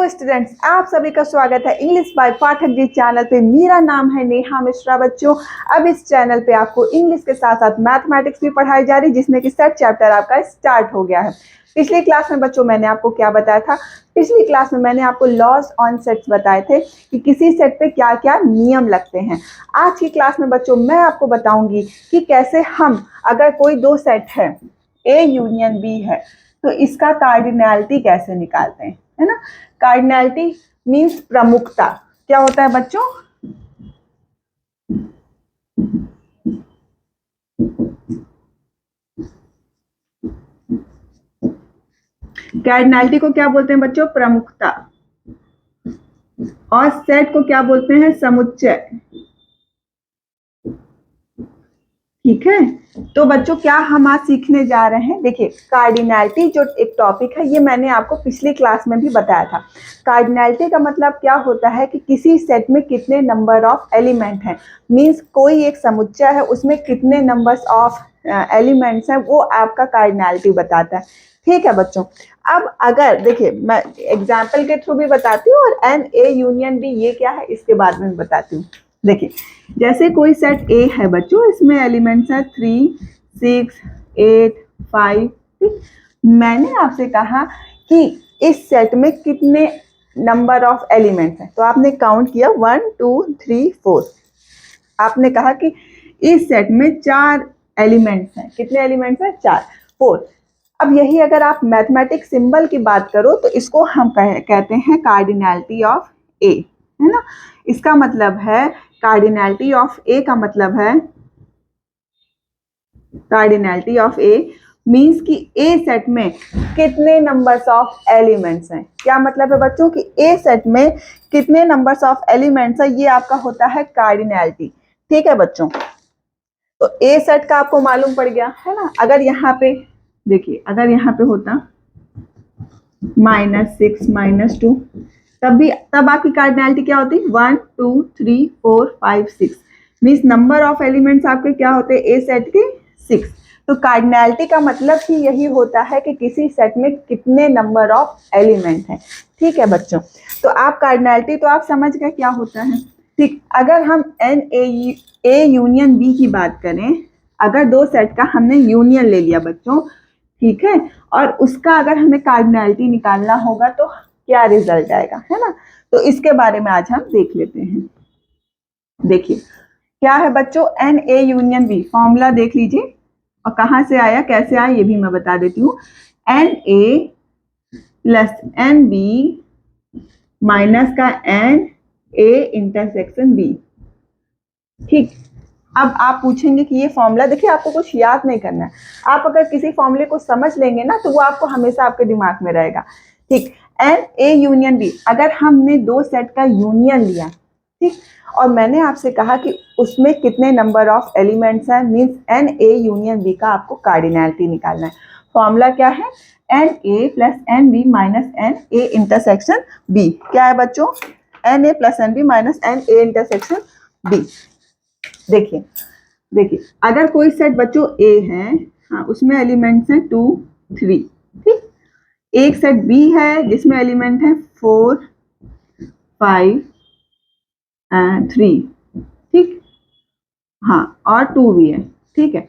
Hello students, आप सभी का स्वागत है English by Pathak ji channel पे। मेरा नाम है नेहा मिश्रा। बच्चों, अब इस चैनल पे आपको इंग्लिश के साथ साथ मैथमेटिक्स भी पढ़ाई जा रही है, जिसमें कि सेट चैप्टर आपका स्टार्ट हो गया है। पिछली क्लास में बच्चों मैंने आपको क्या बताया था? पिछली क्लास में मैंने आपको लॉज ऑन सेट्स बताए थे कि किसी सेट पे क्या क्या नियम लगते हैं। आज की क्लास में बच्चों मैं आपको बताऊंगी कि कैसे हम, अगर कोई दो सेट है ए यूनियन बी है, तो इसका कार्डिनैलिटी कैसे निकालते हैं, है ना। कार्डिनैलिटी मीन्स प्रमुखता। क्या होता है बच्चों? कार्डिनैलिटी को क्या बोलते हैं बच्चों? प्रमुखता। और सेट को क्या बोलते हैं? समुच्चय। ठीक है, तो बच्चों क्या हम आज सीखने जा रहे हैं? देखिए, कार्डिनैलिटी जो एक टॉपिक है, ये मैंने आपको पिछली क्लास में भी बताया था। कार्डिनैलिटी का मतलब क्या होता है कि किसी सेट में कितने नंबर ऑफ एलिमेंट हैं, मींस कोई एक समुच्चय है, उसमें कितने नंबर्स ऑफ एलिमेंट्स हैं, वो आपका कार्डिनैलिटी बताता है। ठीक है बच्चों, अब अगर देखिए, मैं एग्जाम्पल के थ्रू भी बताती हूँ और एन ए यूनियन बी ये क्या है इसके बारे में बताती हूँ। देखिए, जैसे कोई सेट ए है बच्चों, इसमें एलिमेंट्स है 3, 6, 8, 5। ठीक, मैंने आपसे कहा कि इस सेट में कितने नंबर ऑफ एलिमेंट्स हैं, तो आपने काउंट किया 1, 2, 3, 4। आपने कहा कि इस सेट में 4 एलिमेंट्स हैं। कितने एलिमेंट्स हैं? 4, 4। अब यही अगर आप मैथमेटिक्स सिंबल की बात करो तो इसको हम कहते हैं कार्डिनैलिटी ऑफ ए, है ना। इसका मतलब है, कार्डिनैलिटी ऑफ ए का मतलब है, कार्डिनैलिटी ऑफ ए मींस कि ए सेट में कितने नंबर्स ऑफ एलिमेंट्स हैं। क्या मतलब है बच्चों कि ए सेट में कितने नंबर्स ऑफ एलिमेंट्स हैं, ये आपका होता है कार्डिनैलिटी। ठीक है बच्चों, तो ए सेट का आपको मालूम पड़ गया है ना। अगर यहाँ पे देखिए, अगर यहाँ पे होता -6 -2, तब आपकी कार्डिनैलिटी क्या होती? 1, 2, 3, 4, 5, 6 मीन्स नंबर ऑफ एलिमेंट्स आपके क्या होते हैं ए सेट के? 6। तो कार्डिनैलिटी का मतलब ही यही होता है कि किसी सेट में कितने नंबर ऑफ एलिमेंट हैं। ठीक है बच्चों, तो आप कार्डिनैलिटी तो आप समझ गए क्या होता है। ठीक, अगर हम एन ए यूनियन बी की बात करें, अगर दो सेट का हमने यूनियन ले लिया बच्चों, ठीक है, और उसका अगर हमें कार्डिनैलिटी निकालना होगा तो क्या रिजल्ट आएगा, है ना। तो इसके बारे में आज हम देख लेते हैं। देखिए क्या है बच्चों, n A union B, formula देख लीजिए और कहां से आया कैसे आया ये भी मैं बता देती हूँ। N A plus n B minus का एन ए इंटरसेक्शन बी। ठीक, अब आप पूछेंगे कि ये फॉर्मूला, देखिए आपको कुछ याद नहीं करना है। आप अगर किसी फॉर्मूले को समझ लेंगे ना तो वो आपको हमेशा आपके दिमाग में रहेगा। ठीक, एन ए यूनियन बी, अगर हमने दो सेट का यूनियन लिया, ठीक, और मैंने आपसे कहा कि उसमें कितने नंबर ऑफ एलिमेंट्स हैं, means n A union B का आपको कार्डिनैलिटी निकालना है। फॉर्मूला क्या है? N A plus n B minus n A intersection B. क्या है बच्चों? N A plus n B minus n A intersection B. देखिए देखिए, अगर कोई सेट बच्चों ए है, हाँ, उसमें एलिमेंट्स हैं 2, 3। ठीक, एक सेट बी है जिसमें एलिमेंट है 4, 5 एंड 3। ठीक, हाँ, और 2 भी है। ठीक है,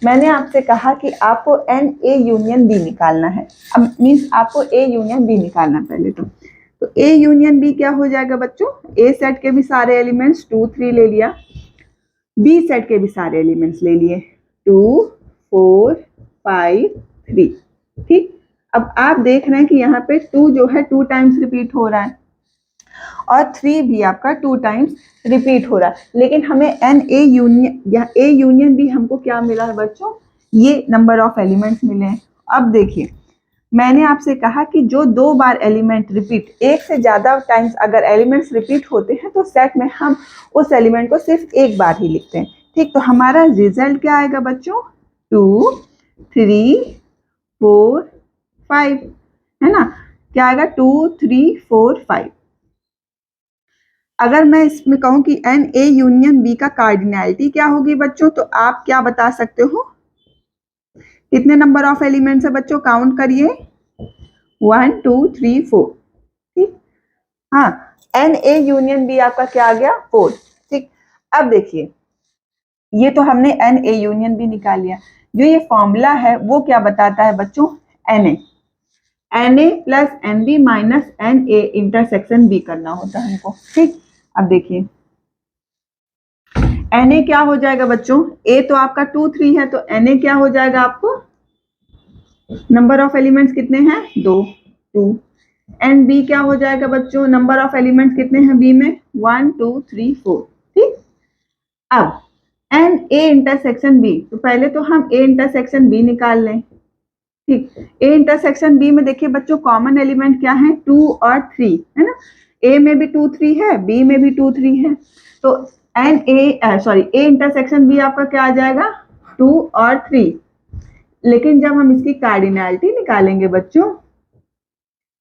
मैंने आपसे कहा कि आपको एन ए यूनियन बी निकालना है। अब मीन्स आपको ए यूनियन बी निकालना पहले तो ए यूनियन बी क्या हो जाएगा बच्चों? ए सेट के भी सारे एलिमेंट्स 2, 3 ले लिया, बी सेट के भी सारे एलिमेंट्स ले लिए 2, 4, 5, 3। ठीक, अब आप देख रहे हैं कि यहाँ पे 2 जो है 2 टाइम्स रिपीट हो रहा है और 3 भी आपका 2 टाइम्स रिपीट हो रहा है, लेकिन हमें एन ए यूनियन या ए यूनियन भी हमको क्या मिला है बच्चों? ये नंबर ऑफ एलिमेंट्स मिले हैं। अब देखिए, मैंने आपसे कहा कि जो 2 बार एलिमेंट रिपीट, एक से ज्यादा टाइम्स अगर एलिमेंट्स रिपीट होते हैं तो सेट में हम उस एलिमेंट को सिर्फ एक बार ही लिखते हैं। ठीक, तो हमारा रिजल्ट क्या आएगा बच्चों? 2, 3, 4, 5, है ना। क्या आएगा? 2, 3, 4, 5। अगर मैं इसमें कहूं कि एन ए यूनियन बी का कार्डिनैलिटी क्या होगी बच्चों, तो आप क्या बता सकते हो? कितने नंबर ऑफ एलिमेंट्स है बच्चों? काउंट करिए, 1, 2, 3, 4। ठीक, हाँ, एन ए यूनियन बी आपका क्या आ गया 4। ठीक, अब देखिए ये तो हमने एन ए यूनियन बी निकाल लिया। जो ये फॉर्मूला है वो क्या बताता है बच्चों, n A plus n B minus n A intersection B करना होता है हमको। ठीक, अब देखिए एन ए क्या हो जाएगा बच्चों, ए तो आपका 2 3 है, तो एन ए क्या हो जाएगा आपको, नंबर ऑफ एलिमेंट्स कितने हैं 2 2। एंड बी क्या हो जाएगा बच्चों, नंबर ऑफ एलिमेंट्स कितने हैं बी में 1 2 3 4। ठीक, अब एन ए इंटरसेक्शन बी, तो पहले तो हम ए इंटरसेक्शन बी निकाल लें। ठीक, ए इंटरसेक्शन बी में देखिए बच्चों कॉमन एलिमेंट क्या है 2 और 3 है ना, ए में भी 2 3 है, बी में भी 2 3 है, तो n A sorry A intersection B आपका क्या आ जाएगा 2 और 3। लेकिन जब हम इसकी कार्डिनैलिटी निकालेंगे बच्चों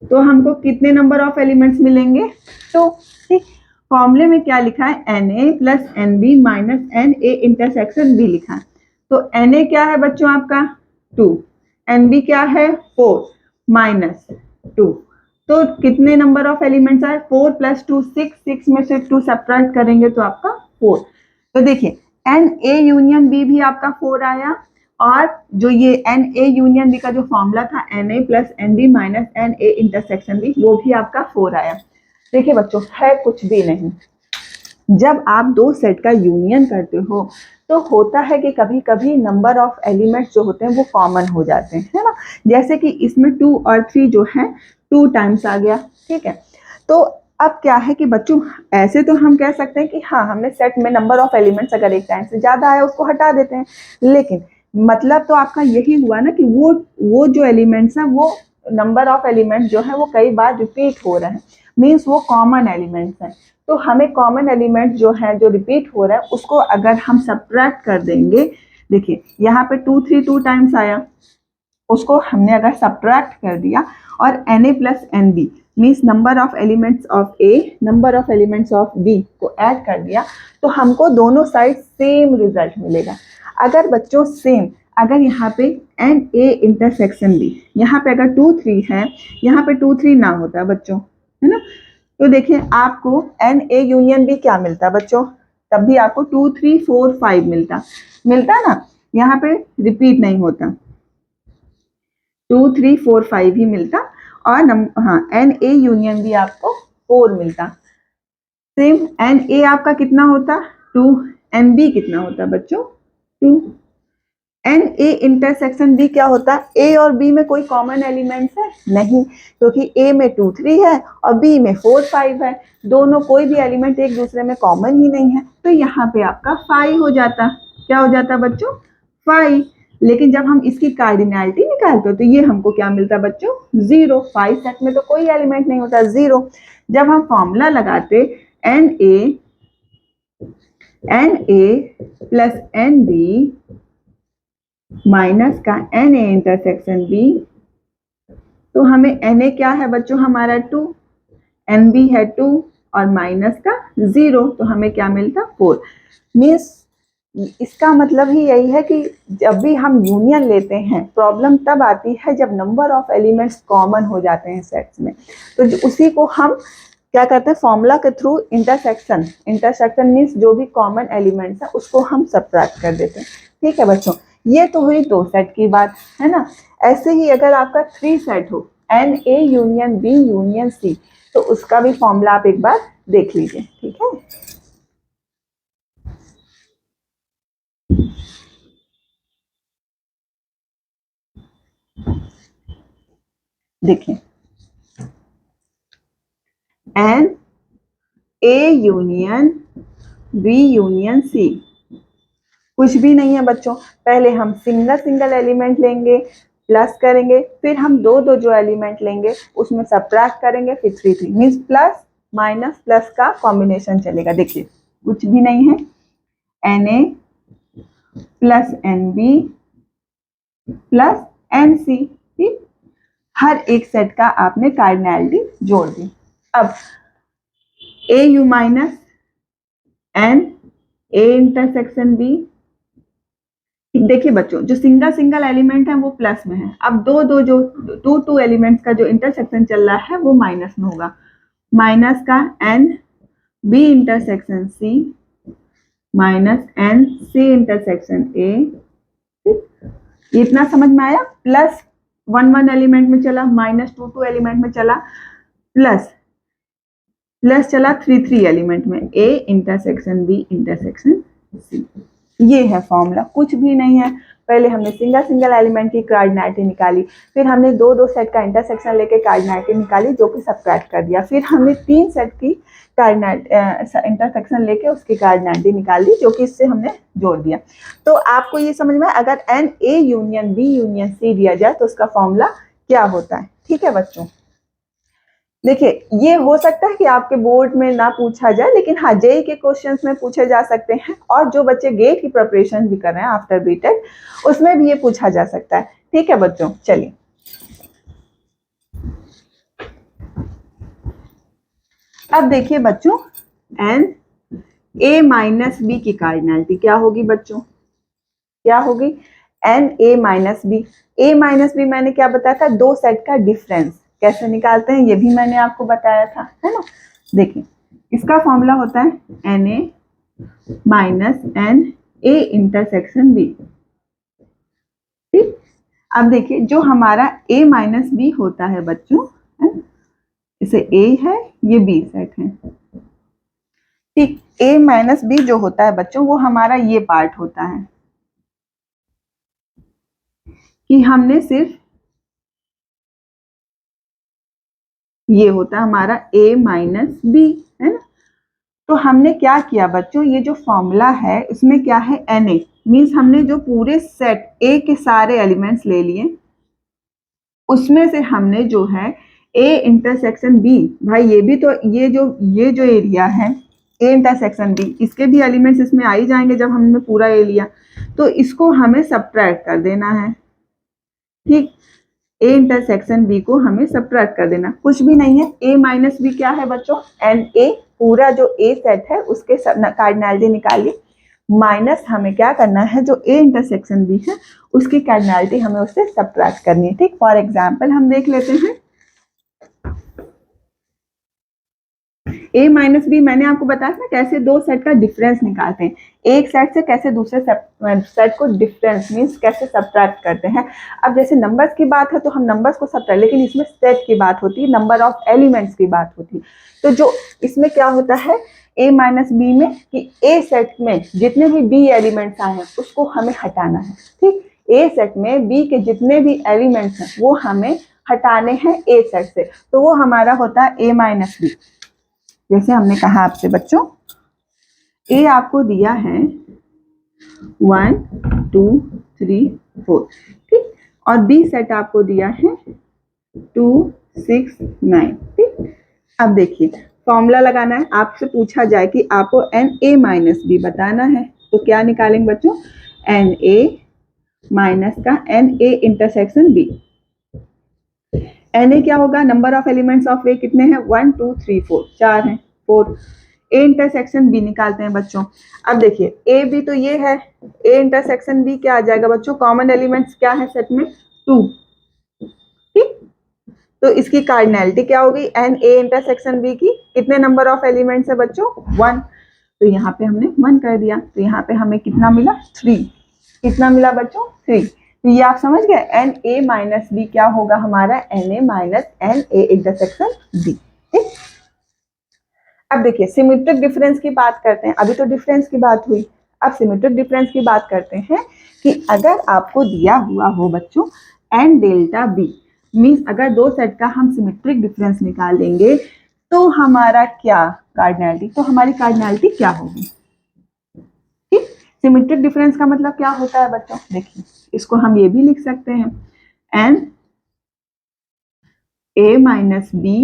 तो हमको कितने नंबर ऑफ एलिमेंट्स मिलेंगे, तो ठीक, फॉर्मूले में क्या लिखा है n A plus n B minus n A intersection B लिखा है। तो एन ए क्या है बच्चों आपका 2, एन बी क्या है 4 माइनस 2, तो कितने नंबर ऑफ एलिमेंट्स आए 4 प्लस 2 6, 6 में से 2 सब्ट्रैक्ट करेंगे तो आपका 4। तो देखिए एन ए यूनियन बी भी आपका 4 आया, और जो ये एन ए यूनियन बी का जो फॉर्मूला था n A plus n B minus n A intersection B, वो भी आपका 4 आया। देखिए बच्चों है कुछ भी नहीं, जब आप दो सेट का यूनियन करते हो तो होता है कि कभी कभी नंबर ऑफ एलिमेंट्स जो होते हैं वो कॉमन हो जाते हैं, है ना, जैसे कि इसमें 2 और 3 जो है 2 टाइम्स आ गया। ठीक है, तो अब क्या है कि बच्चों ऐसे तो हम कह सकते हैं कि हाँ हमने सेट में नंबर ऑफ एलिमेंट्स अगर एक टाइम से ज्यादा आया उसको हटा देते हैं, लेकिन मतलब तो आपका यही हुआ ना कि वो जो एलिमेंट्स हैं वो नंबर ऑफ एलिमेंट्स जो है वो कई बार रिपीट हो रहे हैं, मीन्स वो कॉमन एलिमेंट्स हैं। तो हमें कॉमन एलिमेंट जो है जो रिपीट हो रहा है उसको अगर हम सब्ट्रैक्ट कर देंगे, देखिए यहाँ पे 2 3 2 टाइम्स आया, उसको हमने अगर सब्ट्रैक्ट कर दिया और n A plus n B means number of elements of A number of elements of B को ऐड कर दिया, तो हमको दोनों साइड सेम रिजल्ट मिलेगा। अगर बच्चों सेम, अगर यहाँ पे एन ए इंटरसेक्शन बी, यहाँ पे अगर 2 3 है, यहाँ पे 2 3 ना होता बच्चों, है ना, तो देखिए आपको एन ए यूनियन बी क्या मिलता बच्चों, तब भी आपको 2 3 4 5 मिलता ना, यहाँ पे रिपीट नहीं होता, 2 3 4 5 ही मिलता, और हाँ एन ए यूनियन बी आपको 4 मिलता। सेम एन ए आपका कितना होता 2, एन बी कितना होता बच्चों 2, एन ए इंटरसेक्शन बी क्या होता है, ए और बी में कोई कॉमन एलिमेंट्स है नहीं, क्योंकि ए में 2 3 है और बी में 4 5 है, दोनों कोई भी एलिमेंट एक दूसरे में कॉमन ही नहीं है, तो यहाँ पे आपका 5 हो जाता। क्या हो जाता बच्चों 5। लेकिन जब हम इसकी कार्डिनैलिटी निकालते तो ये हमको क्या मिलता बच्चों 0, 5 सेट में तो कोई एलिमेंट नहीं होता 0। जब हम फॉर्मूला लगाते n A plus n B minus का एन ए इंटरसेक्शन बी, तो हमें एन ए क्या है बच्चों हमारा 2, एन बी है 2 और माइनस का 0, तो हमें क्या मिलता 4। मीन्स इसका मतलब ही यही है कि जब भी हम यूनियन लेते हैं प्रॉब्लम तब आती है जब नंबर ऑफ एलिमेंट्स कॉमन हो जाते हैं सेट्स में, तो उसी को हम क्या करते हैं फॉर्मूला के थ्रू इंटरसेक्शन मीन्स जो भी कॉमन एलिमेंट्स है उसको हम सब्ट्रैक्ट कर देते हैं। ठीक है बच्चों, ये तो हुई 2 सेट की बात, है ना। ऐसे ही अगर आपका 3 सेट हो n A union B union C, तो उसका भी फॉर्मूला आप एक बार देख लीजिए। ठीक है, देखिए n A union B union C कुछ भी नहीं है बच्चों, पहले हम सिंगल एलिमेंट लेंगे प्लस करेंगे, फिर हम दो जो एलिमेंट लेंगे उसमें सब्ट्रैक्ट करेंगे, फिर 3 3 मीन्स प्लस माइनस प्लस का कॉम्बिनेशन चलेगा। देखिए कुछ भी नहीं है, n A plus n B plus n C, ठीक, हर एक सेट का आपने कार्डिनैलिटी जोड़ दी। अब A U minus n A intersection B, देखिए बच्चों जो सिंगल एलिमेंट है वो प्लस में है, अब दो जो 2 2 एलिमेंट्स का जो इंटरसेक्शन चल रहा है वो माइनस में होगा, माइनस का n B intersection C minus n C intersection A, इतना समझ में आया। प्लस 1 1 एलिमेंट में चला, माइनस 2 2 एलिमेंट में चला, प्लस प्लस चला 3 3 एलिमेंट में, A intersection B intersection C. ये है फॉर्मूला, कुछ भी नहीं है। पहले हमने सिंगल सिंगल एलिमेंट की कार्डिनैलिटी निकाली, फिर हमने दो दो सेट का इंटरसेक्शन लेके कार्डिनैलिटी निकाली जो कि सबट्रैक्ट कर दिया, फिर हमने 3 सेट की इंटरसेक्शन लेके उसकी कार्डिनैलिटी निकाल दी जो कि इससे हमने जोड़ दिया। तो आपको ये समझ में, अगर n A union B union C दिया जाए तो उसका फॉर्मूला क्या होता है। ठीक है बच्चों, देखिए ये हो सकता है कि आपके बोर्ड में ना पूछा जाए, लेकिन हाँ जेई के क्वेश्चंस में पूछे जा सकते हैं, और जो बच्चे गेट की प्रिपरेशन भी कर रहे हैं आफ्टर बीटेक उसमें भी ये पूछा जा सकता है। ठीक है बच्चों, चलिए अब देखिए बच्चों, एन ए माइनस बी की कार्डिनैलिटी क्या होगी बच्चों, क्या होगी, n A minus B. A minus B मैंने क्या बताया था, दो सेट का डिफरेंस कैसे निकालते हैं ये भी मैंने आपको बताया था, है ना। देखिए इसका फॉर्मूला होता है n A minus n A intersection B. ठीक, अब देखिए जो हमारा a माइनस बी होता है बच्चों, इसे a है, ये b सेट है। ठीक, a माइनस बी जो होता है बच्चों वो हमारा ये पार्ट होता है कि हमने सिर्फ, ये होता है हमारा a माइनस बी, है ना। तो हमने क्या किया बच्चों, ये जो फॉर्मूला है इसमें क्या है, एन ए मीन्स हमने जो पूरे सेट a के सारे एलिमेंट्स ले लिए, उसमें से हमने जो है a इंटरसेक्शन b, भाई ये भी तो ये जो एरिया है a इंटरसेक्शन b, इसके भी एलिमेंट्स इसमें आ ही जाएंगे जब हमने पूरा ए लिया, तो इसको हमें सब्ट्रैक्ट कर देना है। ठीक, a इंटरसेक्शन b को हमें सब्ट्रैक्ट कर देना, कुछ भी नहीं है। a माइनस बी क्या है बच्चों, एन ए, पूरा जो a सेट है उसके कार्डिनैलिटी निकालिए, माइनस हमें क्या करना है, जो a इंटरसेक्शन b है उसकी कार्डिनैलिटी हमें उससे सब्ट्रैक्ट करनी है। ठीक, फॉर एग्जांपल हम देख लेते हैं a माइनस बी, मैंने आपको बताया था कैसे दो सेट का डिफरेंस निकालते हैं, एक सेट से कैसे दूसरे सेट को डिफरेंस मीन्स कैसे सब्ट्रैक्ट करते हैं। अब जैसे नंबर्स की बात है तो हम नंबर्स को सब्ट्रैक्ट, लेकिन इसमें सेट की बात होती है, नंबर ऑफ एलिमेंट्स की बात होती है। तो जो इसमें क्या होता है a माइनस बी में, कि a सेट में जितने भी b एलिमेंट्स आए हैं उसको हमें हटाना है। ठीक, a सेट में b के जितने भी एलिमेंट्स हैं वो हमें हटाने हैं a सेट से, तो वो हमारा होता है a माइनस बी। जैसे हमने कहा आपसे बच्चों, ए आपको दिया है 1 2 3 4, ठीक, और बी सेट आपको दिया है 2 6 9। ठीक, अब देखिए फॉर्मूला लगाना है, आपसे पूछा जाए कि आपको एन ए माइनस बी बताना है तो क्या निकालेंगे बच्चों, एन ए माइनस का n A intersection B. N A क्या होगा, number of elements of A कितने हैं, 1 2 3 4, 4 हैं, 4। ए इंटरसेक्शन बी निकालते हैं बच्चों। अब देखिए ए बी तो ये है, ए इंटरसेक्शन बी क्या आ जाएगा बच्चों, कॉमन एलिमेंट्स क्या है सेट में, 2। ठीक, तो इसकी कार्डिनैलिटी क्या होगी, एन ए इंटरसेक्शन बी की कितने नंबर ऑफ एलिमेंट्स है बच्चों, 1, तो यहाँ पे हमने 1 कर दिया, तो यहाँ पे हमें कितना मिला, 3। कितना मिला बच्चों, 3। तो ये आप समझ गए, एन ए माइनस बी क्या होगा हमारा, n A minus n A intersection B. ठीक, अब देखिए सिमेट्रिक डिफरेंस की बात करते हैं, अभी तो डिफरेंस की बात हुई, अब सिमेट्रिक डिफरेंस की बात करते हैं कि अगर आपको दिया हुआ हो बच्चों एन डेल्टा बी, मीन्स अगर दो सेट का हम सिमेट्रिक डिफरेंस निकाल लेंगे तो हमारा क्या कार्डिनैलिटी, तो हमारी कार्डिनैलिटी क्या होगी। ठीक, सिमेट्रिक डिफरेंस का मतलब क्या होता है बच्चों, देखिए इसको हम ये भी लिख सकते हैं, n A minus B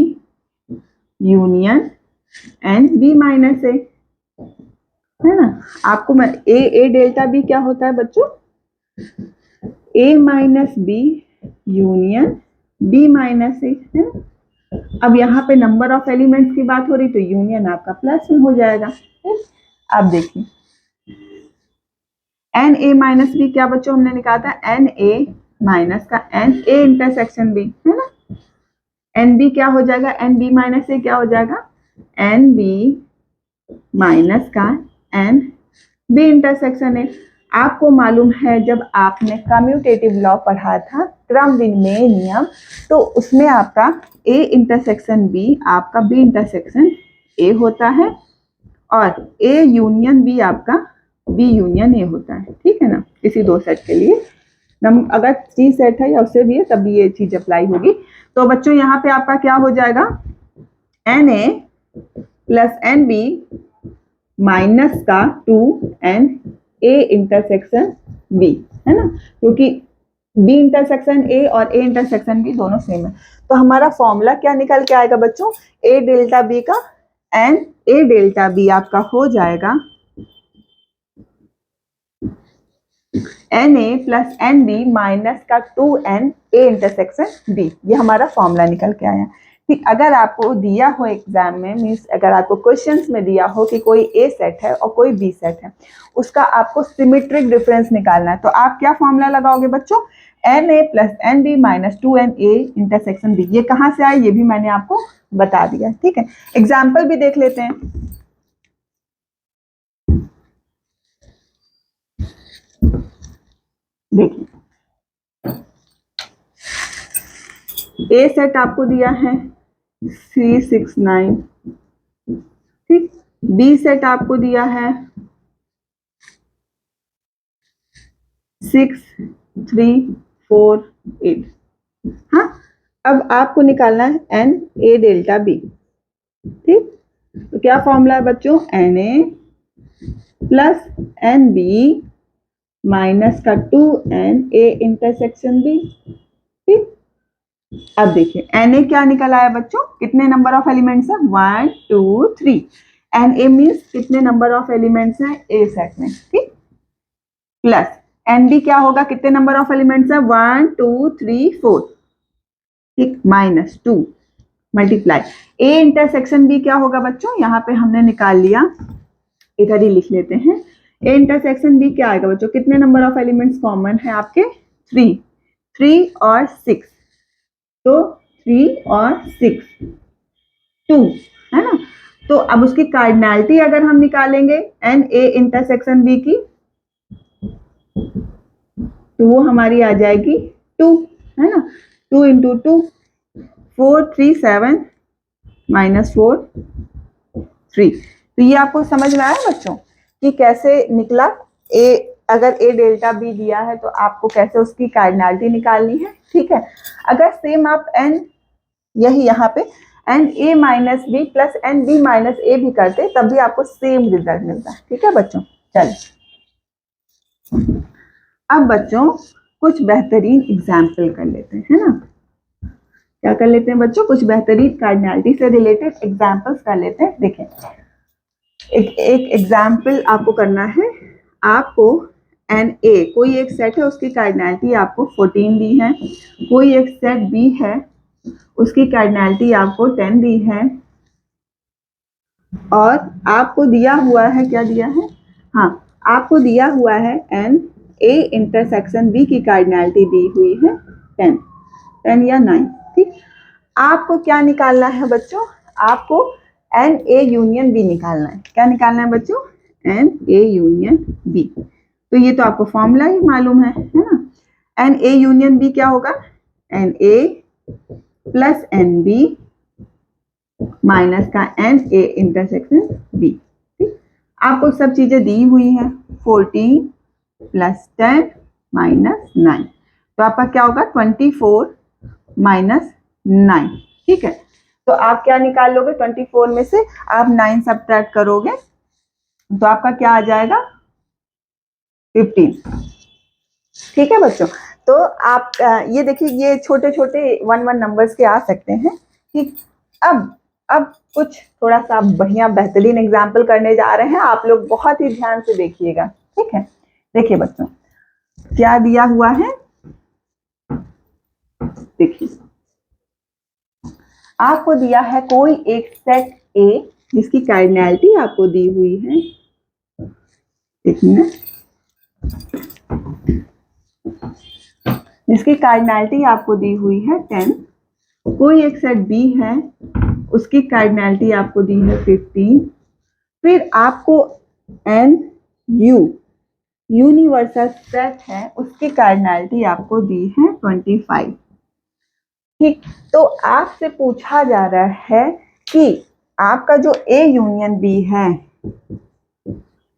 union n B minus A, है ना। आपको मैं ए डेल्टा बी क्या होता है बच्चों, A minus B union B minus A, है ना। अब यहाँ पे नंबर ऑफ एलिमेंट्स की बात हो रही तो यूनियन आपका प्लस में हो जाएगा। अब देखिए एन ए माइनस बी क्या बच्चों हमने निकाला था, एन ए माइनस का एन ए इंटरसेक्शन बी, है ना। एन बी क्या हो जाएगा, एन बी माइनस ए क्या हो जाएगा, एन बी माइनस का एन बी इंटरसेक्शन ए। आपको मालूम है जब आपने कम्यूटेटिव लॉ पढ़ा था, क्रम विनिमय नियम, तो उसमें आपका ए इंटरसेक्शन बी आपका बी इंटरसेक्शन ए होता है और ए यूनियन बी आपका बी यूनियन ए होता है, ठीक है ना, किसी दो सेट के लिए। अगर 3 सेट है या उससे भी है तब भी ये चीज अप्लाई होगी। तो बच्चों यहाँ पे आपका क्या हो जाएगा, n A plus n B minus का 2n ए इंटरसेक्शन बी, है ना, क्योंकि बी इंटरसेक्शन ए और ए इंटरसेक्शन बी दोनों सेम है। तो हमारा फॉर्मूला क्या निकल के आएगा बच्चों, ए डेल्टा बी का एन ए डेल्टा बी आपका हो जाएगा n A plus n B minus का 2n ए इंटरसेक्शन बी। ये हमारा फॉर्मूला निकल के आया। ठीक, अगर आपको दिया हो एग्जाम में, मीन्स अगर आपको क्वेश्चंस में दिया हो कि कोई ए सेट है और कोई बी सेट है, उसका आपको सिमेट्रिक डिफरेंस निकालना है, तो आप क्या फॉर्मूला लगाओगे बच्चों, n A plus n B minus 2n A intersection B. ये कहाँ से आए ये भी मैंने आपको बता दिया, ठीक है। एग्जाम्पल भी देख लेते हैं। देखिए, ए सेट आपको दिया है 3 6 9, ठीक। बी सेट आपको दिया है 6 3 4 8। हाँ, अब आपको निकालना है एन ए डेल्टा बी, ठीक। तो क्या फॉर्मूला है बच्चों, n A plus n B minus का 2n ए इंटरसेक्शन बी, ठीक। अब देखिए एन ए क्या निकल आया बच्चों, कितने नंबर ऑफ एलिमेंट्स है, 1 2 3। एन ए मीन्स कितने नंबर ऑफ एलिमेंट्स हैं ए सेट में, ठीक। प्लस एन बी क्या होगा, कितने नंबर ऑफ एलिमेंट्स है, 1 2 3 4, ठीक, minus 2 multiply A intersection B क्या होगा बच्चों, यहाँ पे हमने निकाल लिया, इधर ही लिख लेते हैं। ए इंटरसेक्शन बी क्या आएगा बच्चों, कितने नंबर ऑफ एलिमेंट्स कॉमन है आपके, 3 और 6, तो 3 और 6 2, है ना। तो अब उसकी कार्डिनैलिटी अगर हम निकालेंगे एन ए इंटरसेक्शन बी की, तो वो हमारी आ जाएगी 2, है ना, 2 इंटू 2 4 3 7 माइनस 4 3। तो ये आपको समझ में आया बच्चों कि कैसे निकला, ए अगर ए डेल्टा बी दिया है तो आपको कैसे उसकी कार्डिनैलिटी निकालनी है, ठीक है। अगर सेम आप एन, यही यहाँ पे n A minus B plus n B minus A भी करते तब भी आपको सेम रिजल्ट मिलता है, ठीक है बच्चों। चलिए अब बच्चों कुछ बेहतरीन एग्जाम्पल कर लेते हैं, है ना। क्या कर लेते हैं बच्चों, कुछ बेहतरीन कार्डिनैलिटी से रिलेटेड एग्जाम्पल्स कर लेते हैं। देखें, एक एग्जाम्पल आपको करना है, आपको एन ए कोई एक सेट है, उसकी कार्डिनैलिटी आपको 14 दी है, कोई एक सेट बी है उसकी कार्डिनैलिटी आपको 10 दी है, और आपको दिया हुआ है, क्या दिया है, हाँ आपको दिया हुआ है एन ए इंटरसेक्शन बी की कार्डिनैलिटी दी हुई है 10 या 9, ठीक। आपको क्या निकालना है बच्चों, आपको एन ए यूनियन बी निकालना है। क्या निकालना है बच्चों, एन ए यूनियन बी। तो ये तो आपको फॉर्मूला ही मालूम है ना। एन ए यूनियन बी क्या होगा, n A plus n B minus का एन ए इंटरसेक्शन बी, ठीक। आपको सब चीजें दी हुई हैं, 14 प्लस 10 माइनस 9, तो आपका क्या होगा 24 माइनस 9, ठीक है। तो आप क्या निकाल लोगे, 24 में से आप 9 सब्ट्रैक्ट करोगे तो आपका क्या आ जाएगा 15, ठीक है बच्चों। तो आप ये देखिए, ये छोटे छोटे 1 1 नंबर्स के आ सकते हैं, ठीक। अब कुछ थोड़ा सा बढ़िया बेहतरीन एग्जाम्पल करने जा रहे हैं, आप लोग बहुत ही ध्यान से देखिएगा, ठीक है। देखिए बच्चों क्या दिया हुआ है, देखिए आपको दिया है कोई एक सेट ए जिसकी कार्डिनैलिटी आपको दी हुई है, देखिए जिसकी कार्डिनैलिटी आपको दी हुई है 10, कोई एक सेट B है, उसकी कार्डिनैलिटी आपको दी है 15। फिर आपको NU यूनिवर्सल सेट है, उसकी कार्डिनैलिटी आपको दी है 25। ठीक, तो आपसे पूछा जा रहा है कि आपका जो A यूनियन B है,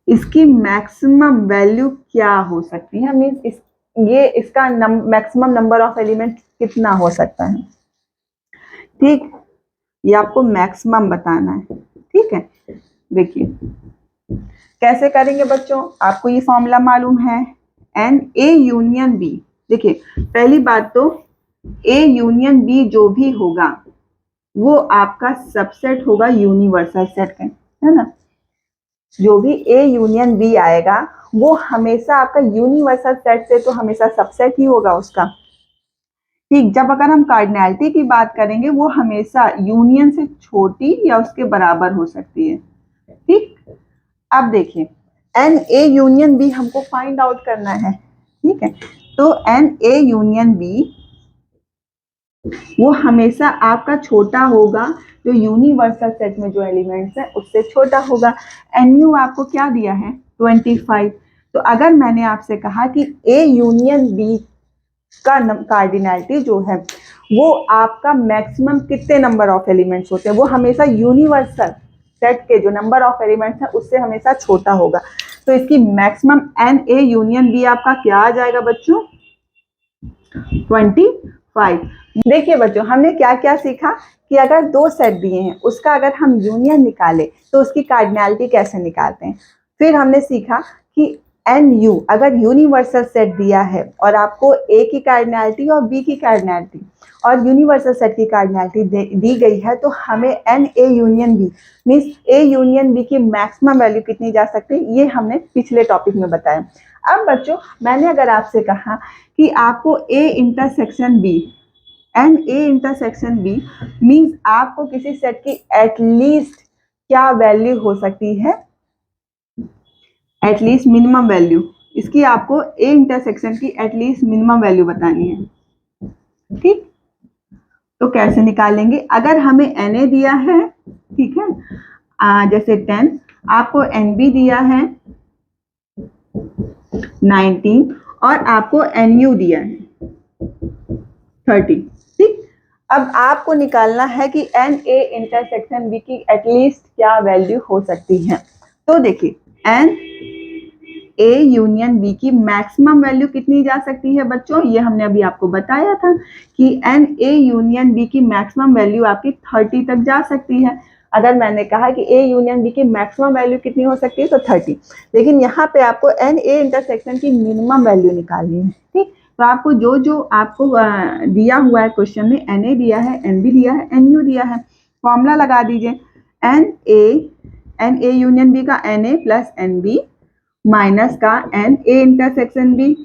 इसकी मैक्सिमम वैल्यू क्या हो सकती है, मीन्स इसका मैक्सिमम नंबर ऑफ एलिमेंट कितना हो सकता है। ठीक, ये आपको मैक्सिमम बताना है। ठीक है, देखिए कैसे करेंगे बच्चों, आपको ये फॉर्मूला मालूम है, एन ए यूनियन बी। देखिए पहली बात तो ए यूनियन बी जो भी होगा वो आपका सबसेट होगा यूनिवर्सल सेट का, है ना। जो भी ए यूनियन बी आएगा वो हमेशा आपका यूनिवर्सल सेट से तो हमेशा सबसेट ही होगा उसका। ठीक, जब अगर हम कार्डिनैलिटी की बात करेंगे वो हमेशा यूनियन से छोटी या उसके बराबर हो सकती है। ठीक, अब देखिए एन ए यूनियन बी हमको फाइंड आउट करना है। ठीक है, तो एन ए यूनियन बी वो हमेशा आपका छोटा होगा जो यूनिवर्सल सेट में जो एलिमेंट्स है उससे छोटा होगा। एन यू आपको क्या दिया है 25। तो अगर मैंने आपसे कहा कि ए यूनियन बी का कार्डिनैलिटी जो है वो आपका मैक्सिमम कितने नंबर ऑफ एलिमेंट्स होते हैं, वो हमेशा यूनिवर्सल सेट के जो नंबर ऑफ एलिमेंट्स है उससे हमेशा छोटा होगा। तो इसकी maximum n A union B आपका क्या आ जाएगा बच्चों 25। देखिए बच्चों हमने क्या क्या सीखा कि अगर दो सेट दिए हैं उसका अगर हम यूनियन निकाले तो उसकी कार्डिनैलिटी कैसे निकालते हैं। फिर हमने सीखा कि एन यू अगर यूनिवर्सल सेट दिया है और आपको ए की कार्डिनैलिटी और बी की कार्डिनैलिटी और यूनिवर्सल सेट की कार्डिनैलिटी दी गई है तो हमें n A union B means A union B की मैक्सिमम वैल्यू कितनी जा सकती है, ये हमने पिछले टॉपिक में बताया। अब बच्चों मैंने अगर आपसे कहा कि आपको A intersection B n A intersection B means आपको किसी सेट की एटलीस्ट क्या वैल्यू हो सकती है, एटलीस्ट मिनिमम वैल्यू, इसकी आपको ए इंटरसेक्शन की एटलीस्ट मिनिमम वैल्यू बतानी है। ठीक, तो कैसे निकालेंगे, अगर हमें एन ए दिया है, ठीक है, जैसे 10, आपको एन बी दिया है 19 और आपको एन यू दिया है 30। ठीक, अब आपको निकालना है कि एन ए इंटरसेक्शन बी की एटलीस्ट क्या वैल्यू हो सकती है। तो देखिए एन ए यूनियन बी की मैक्सिमम वैल्यू कितनी जा सकती है बच्चों, ये हमने अभी आपको बताया था कि एन ए यूनियन बी की मैक्सिमम वैल्यू आपकी 30 तक जा सकती है। अगर मैंने कहा कि ए यूनियन बी की मैक्सिमम वैल्यू कितनी हो सकती है तो 30, लेकिन यहाँ पे आपको एन ए इंटरसेक्शन की मिनिमम वैल्यू निकालनी है। ठीक, तो आपको जो जो आपको दिया हुआ है क्वेश्चन में, एन ए दिया है, एन बी दिया है, एन यू दिया है, फॉर्मूला लगा दीजिए एन ए यूनियन बी का n A plus n B minus का एन ए इंटरसेक्शन बी,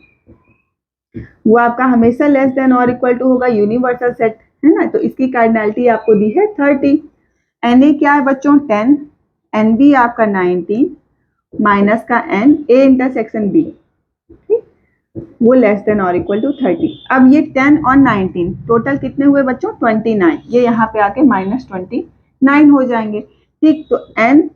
वो आपका हमेशा लेस देन और इक्वल टू होगा यूनिवर्सल सेट, है ना। तो इसकी कार्डिनैलिटी आपको दी है 30। एन ए क्या है बच्चों 10, एन बी आपका 19 माइनस का एन ए इंटरसेक्शन बी, वो लेस देन और इक्वल टू 30। अब ये 10 और 19 टोटल कितने हुए बच्चों 29, ये यहाँ पे आके -29 हो जाएंगे। ठीक, तो एन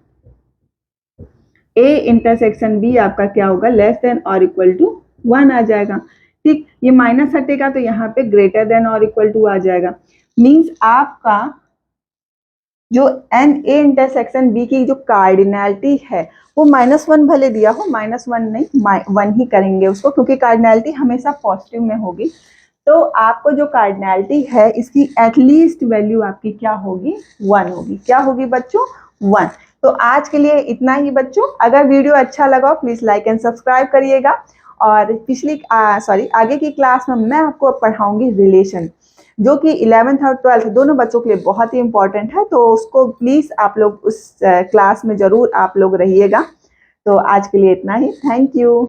ए इंटरसेक्शन बी आपका क्या होगा लेस देन और इक्वल टू 1 आ जाएगा। ठीक, ये माइनस हटेगा तो यहाँ पे ग्रेटर देन और इक्वल टू आ जाएगा। मींस आपका जो एन ए इंटरसेक्शन बी की जो कार्डिनैलिटी है वो -1 भले दिया हो, -1 नहीं 1 ही करेंगे उसको, क्योंकि कार्डिनैलिटी हमेशा पॉजिटिव में होगी। तो आपको जो कार्डिनैलिटी है इसकी एटलीस्ट वैल्यू आपकी क्या होगी 1 होगी। क्या होगी बच्चों 1। तो आज के लिए इतना ही बच्चों, अगर वीडियो अच्छा लगा प्लीज लाइक एंड सब्सक्राइब करिएगा। और आगे की क्लास में मैं आपको पढ़ाऊंगी रिलेशन, जो कि 11th और 12th दोनों बच्चों के लिए बहुत ही इंपॉर्टेंट है, तो उसको प्लीज आप लोग उस क्लास में जरूर आप लोग रहिएगा। तो आज के लिए इतना ही, थैंक यू।